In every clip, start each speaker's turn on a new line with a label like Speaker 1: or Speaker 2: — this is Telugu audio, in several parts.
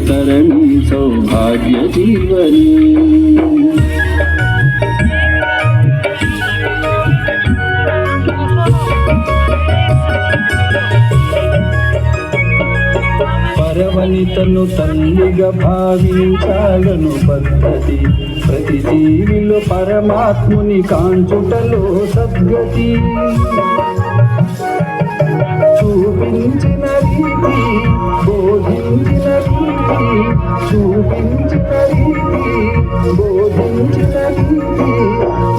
Speaker 1: तरणि सौभाग्य जीवनी పరవనితను తల్లిగా భావించాలను పద్ధతి ప్రతి జీవిలో పరమాత్ముని కాంచుటలో సద్గతి చూపించిన రీతి బోధించిన రీతి చూపించిన రీతి బోధించిన రీతి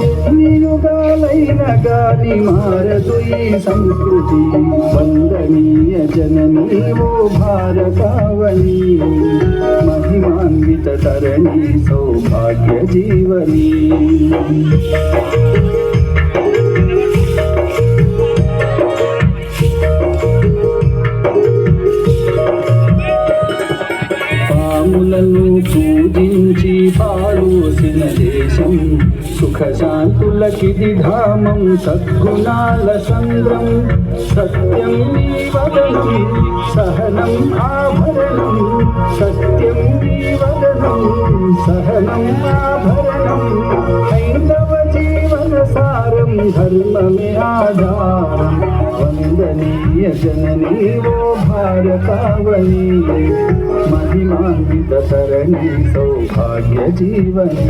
Speaker 1: ఎన్ని యుగాలైన గాని మారదు ఈ సంస్కృతి వందనీయ జననీ ఓ భారతావని మహిమాన్విత తరణి సౌభాగ్య జీవని పాములను పూజించి పాలోసిన దేశం సుఖశాంతులకిది ధామం సద్గుణాల సంద్రం సత్యం నీ వదనం సహనం ఆభరణం సత్యం నీ వదనం సహనం ఆభరణం హైందవ జీవన సారం ధర్మమే ఆధారం వందనీయ జననీ ఓ భారతావని महिमान्वित तरणि सौभाग्य जीवनी।